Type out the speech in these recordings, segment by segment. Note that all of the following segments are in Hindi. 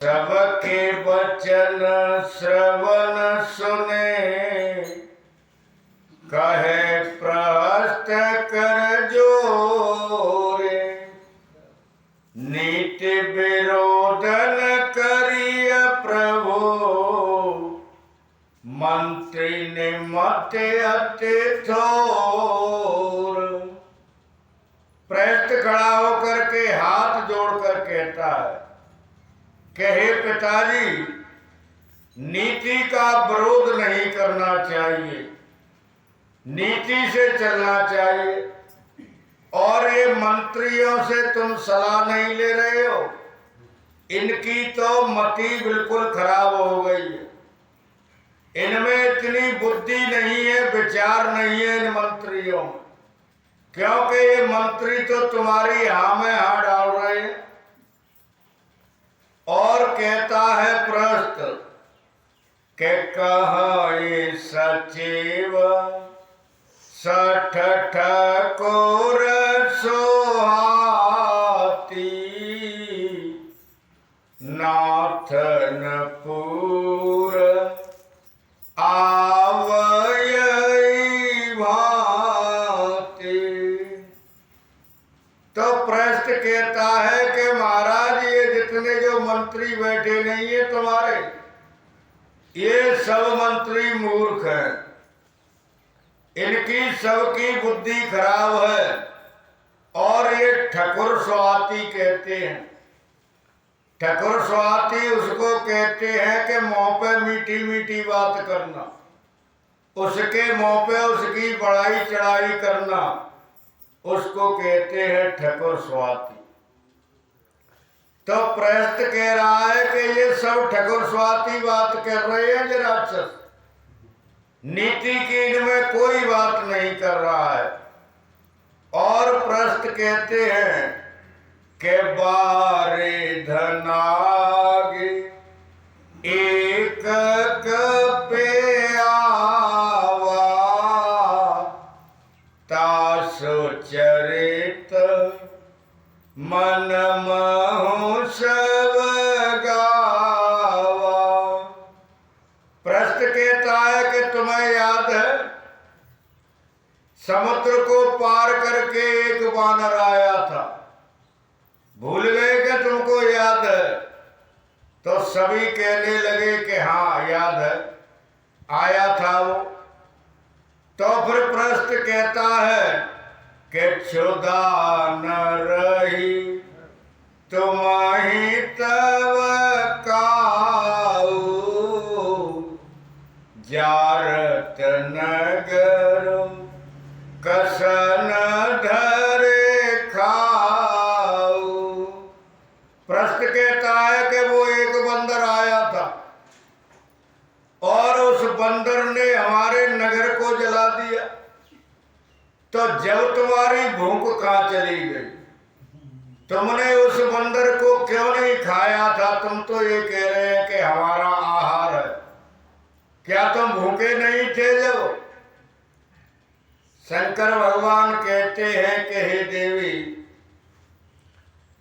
सबके वचन श्रवण सुने, कहे प्रहस्त कर जोरे। नीति विरोधन करिय प्रभु, मंत्री ने मत अति थोर। प्रहस्त खड़ा होकर के हाथ जोड़कर कहता है कि हे पिताजी, नीति का विरोध नहीं करना चाहिए, नीति से चलना चाहिए। और ये मंत्रियों से तुम सलाह नहीं ले रहे हो, इनकी तो मति बिल्कुल खराब हो गई है। इनमें इतनी बुद्धि नहीं है, विचार नहीं है इन मंत्रियों में, क्योंकि ये मंत्री तो तुम्हारी हाँ में हाँ डाल रहे हैं। और कहता है प्रहस्त के कहे सचिव सठ ठकुर सोहाती, नाथन पूर आवई भांति। तो प्रहस्त कहता है कि महाराज, ये जितने जो मंत्री बैठे नहीं है तुम्हारे, ये सब मंत्री मूर्ख हैं, इनकी सबकी बुद्धि खराब है। और ये ठकुर स्वाति कहते हैं। ठकुर स्वाति उसको कहते हैं कि मुंह पे मीठी मीठी बात करना, उसके मुंह पे उसकी बड़ाई चढ़ाई करना, उसको कहते हैं ठकुर स्वाति। तो प्रहस्त कह रहा है कि ये सब ठकुर स्वाति बात कर रहे हैं, ये राक्षस नीति की इनमें कोई बात नहीं कर रहा है। और प्रहस्त कहते हैं कि बारे धनागे एक पे आवा, तासो चरित मन महु सब गावा। प्रश्न कहता है कि तुम्हें याद है, समुद्र को पार करके एक वानर आया था, भूल गए कि तुमको याद है? तो सभी कहने लगे कि हाँ याद है, आया था वो। तो फिर प्रश्न कहता है कि क्षुधा न रही तुम्हि तब काऊ, जारत नगर कसन धरे खाऊ। प्रश्न कहता है कि वो एक बंदर आया था और उस बंदर ने हमारे नगर को जला दिया। तो जब तुम्हारी भूख कहाँ चली गई? तुमने उस बंदर को क्यों नहीं खाया था? तुम तो ये कह रहे हैं कि हमारा आहार है, क्या तुम भूखे नहीं थे जब? शंकर भगवान कहते हैं कि हे देवी,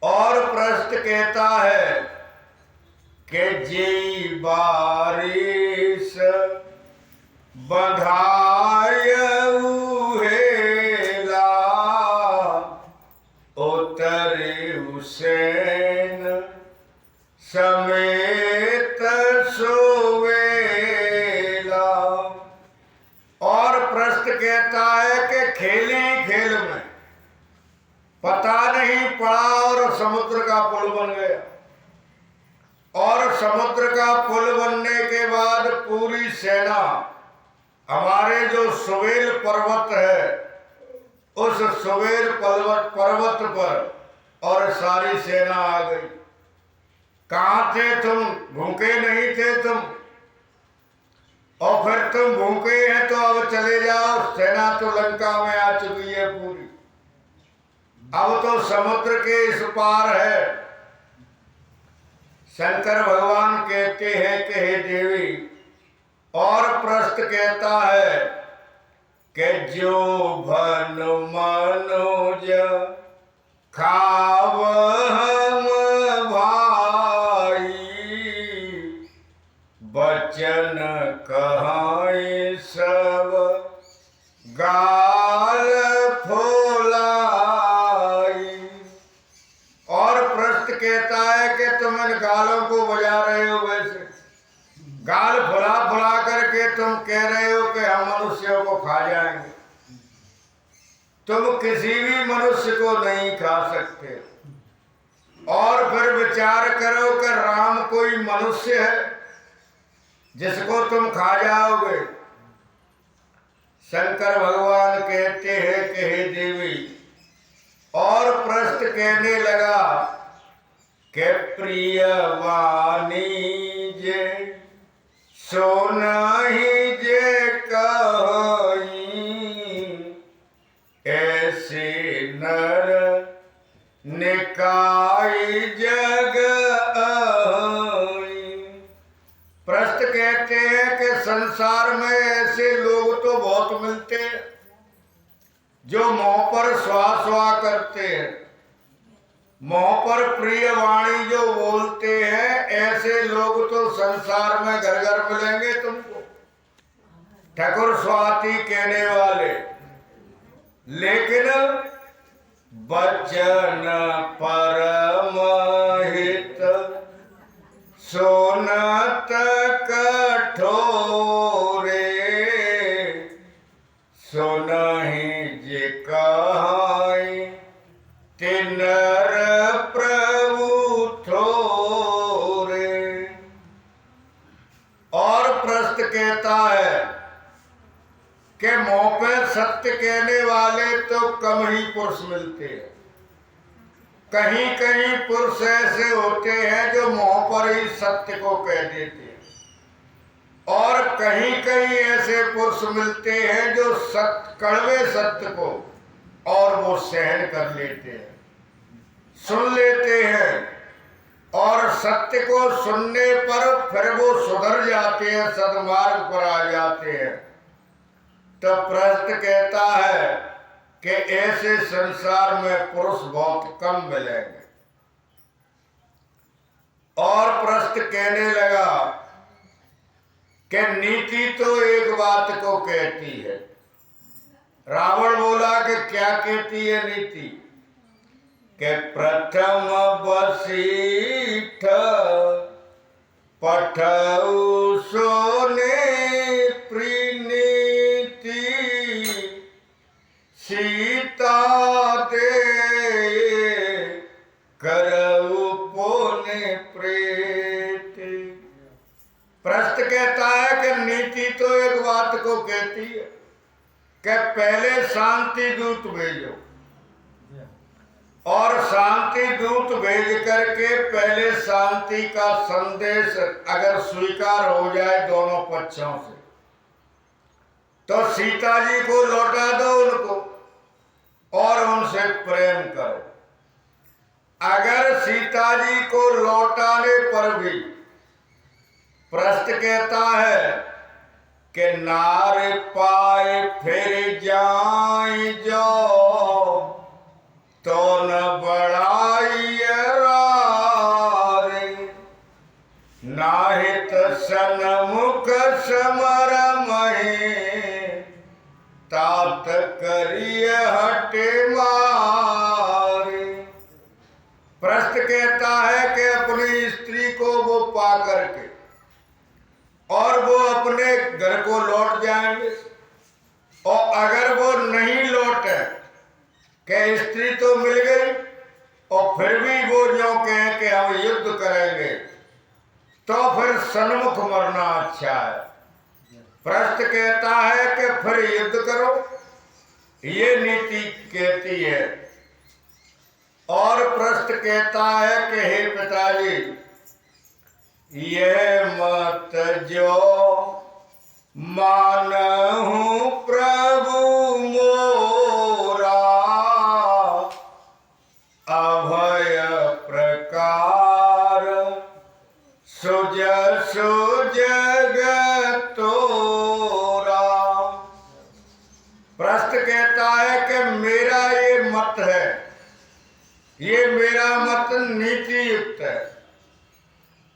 और प्रश्न कहता है कि जी बारिश बधाय हेला, उतरे हुसैन समेत सोवेला। और प्रश्न कहता है कि खेली खेल में पता नहीं पड़ा और समुद्र का पुल बन गया। और समुद्र का पुल बनने के बाद पूरी सेना हमारे जो सुवेल पर्वत है, उस सुवेल पर्वत पर और सारी सेना आ गई। कहाँ थे तुम? भूखे नहीं थे तुम? और फिर तुम भूखे हैं तो अब चले जाओ, सेना तो लंका में आ चुकी है पूरी, अब तो समुद्र के इस पार है। शंकर भगवान कहते हैं कि हे देवी, और प्रश्न कहता है कि जो भन मनोज खाव हम भाई बचन कहाई सब गाल फुलाई। और प्रश्न कहता है कि तुम इन गालों को बजा रहे हो, वैसे गाल फुला फुला करके तुम कह रहे हो कि हम मनुष्यों को खा जाएंगे। तुम किसी भी मनुष्य को नहीं खा सकते। और फिर विचार करो कि राम कोई मनुष्य है जिसको तुम खा जाओगे। शंकर भगवान कहते हैं कि हे देवी, और प्रश्न कहने लगा कि प्रिय वाणी जे सोनाही जे कहीं, ऐसे नर निकाय जग आई। प्रश्न कहते हैं कि संसार में ऐसे लोग तो बहुत मिलते हैं जो मुंह पर स्वा स्वा करते हैं, मुंह पर प्रिय वाणी जो बोलते हैं, ऐसे लोग तो संसार में घर घर मिलेंगे तुमको, ठाकुर स्वाति कहने वाले। लेकिन बचन परम हित सोनत कठोरे, सुनहि जे कहाई तिनर प्रभु थोरे। और प्रश्न कहता है कि मुंह पे सत्य कहने वाले तो कम ही पुरुष मिलते हैं। कहीं कहीं पुरुष ऐसे होते हैं जो मुंह पर ही सत्य को कह देते हैं, और कहीं कहीं ऐसे पुरुष मिलते हैं जो कड़वे सत्य को और वो सहन कर लेते हैं, सुन लेते हैं, और सत्य को सुनने पर फिर वो सुधर जाते हैं, सद्मार्ग पर आ जाते हैं। तो प्रश्न कहता है कि ऐसे संसार में पुरुष बहुत कम मिलेंगे। और प्रश्न कहने लगा कि नीति तो एक बात को कहती है। रावण बोला कि क्या कहती है नीति? कि प्रथम वशिष्ठ पठऊ सोने प्रीनीति, सीता दे करऊ पोने प्रीति। प्रश्न कहता है कि नीति तो एक बात को कहती है कि पहले शांति दूत भेजो, और शांति दूत भेज करके पहले शांति का संदेश अगर स्वीकार हो जाए दोनों पक्षों से, तो सीता जी को लौटा दो उनको और उनसे प्रेम करो। अगर सीता जी को लौटाने पर भी प्रश्न कहता है कि नार पाए फिर जाए जो तो न बढ़ाई रे, नाहित सन्मुख समर महे, तात करिय हटे मारे। प्रश्न कहता है कि अपनी स्त्री को वो पा करके और वो अपने घर को लौट जाएंगे, और अगर वो नहीं लौटे कि स्त्री तो मिल गई और फिर भी वो जो कहें कि हम युद्ध करेंगे, तो फिर सन्मुख मरना अच्छा है। प्रश्न कहता है कि फिर युद्ध करो, ये नीति कहती है। और प्रश्न कहता है कि हे पिताजी, यह मत जो मानहु प्रभु मोरा, अभय प्रकार सुज जगतोरा। प्रश्न कहता है कि मेरा ये मत है, ये मेरा मत नीति युक्त है।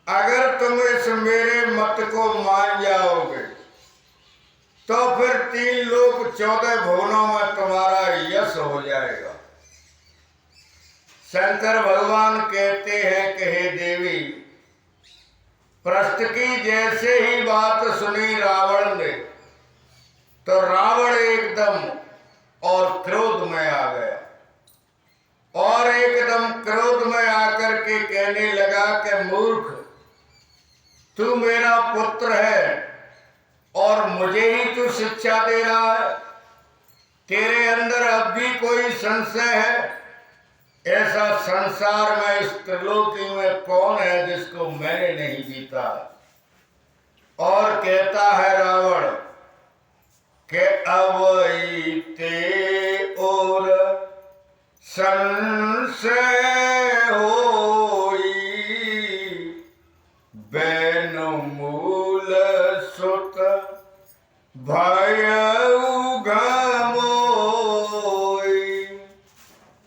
अगर तुम इस मेरे मत को मान जाओगे तो फिर 3 लोक 14 भुवनों में तुम्हारा यश हो जाएगा। शंकर भगवान कहते हैं कि हे देवी, प्रश्न की जैसे ही बात सुनी रावण ने तो रावण एकदम और क्रोध में आ गया और एकदम क्रोध में आकर के कहने लगा कि मूर्ख, तू मेरा पुत्र है और मुझे ही तू शिक्षा दे रहा है। तेरे अंदर अब भी कोई संशय है? ऐसा संसार में इस त्रिलोकी में कौन है जिसको मैंने नहीं जीता? और कहता है रावण के अवैते और संशय होई, बैनु मूल सुत भयउ घमोई।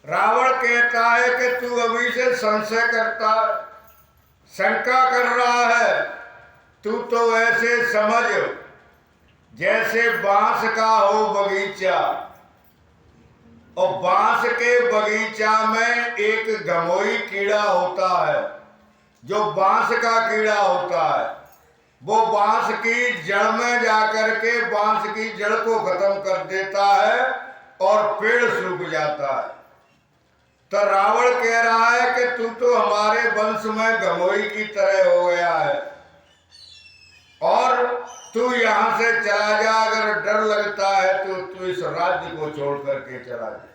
रावण कहता है कि तू अभी से संशय करता है, शंका कर रहा है। तू तो ऐसे समझ जैसे बांस का हो बगीचा और बांस के बगीचा में एक घमोई कीड़ा होता है। जो बांस का कीड़ा होता है वो बांस की जड़ में जाकर के बांस की जड़ को खत्म कर देता है और पेड़ सूख जाता है। तो रावण कह रहा है कि तू तो हमारे वंश में घमोई की तरह हो गया है और तू यहाँ से चला जा। अगर डर लगता है तो तू इस राज्य को छोड़ करके चला जा।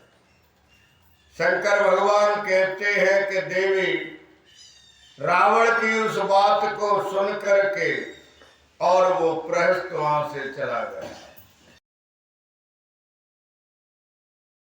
शंकर भगवान कहते हैं कि देवी, रावण की उस बात को सुन करके और वो प्रहस्त वहां से चला गया।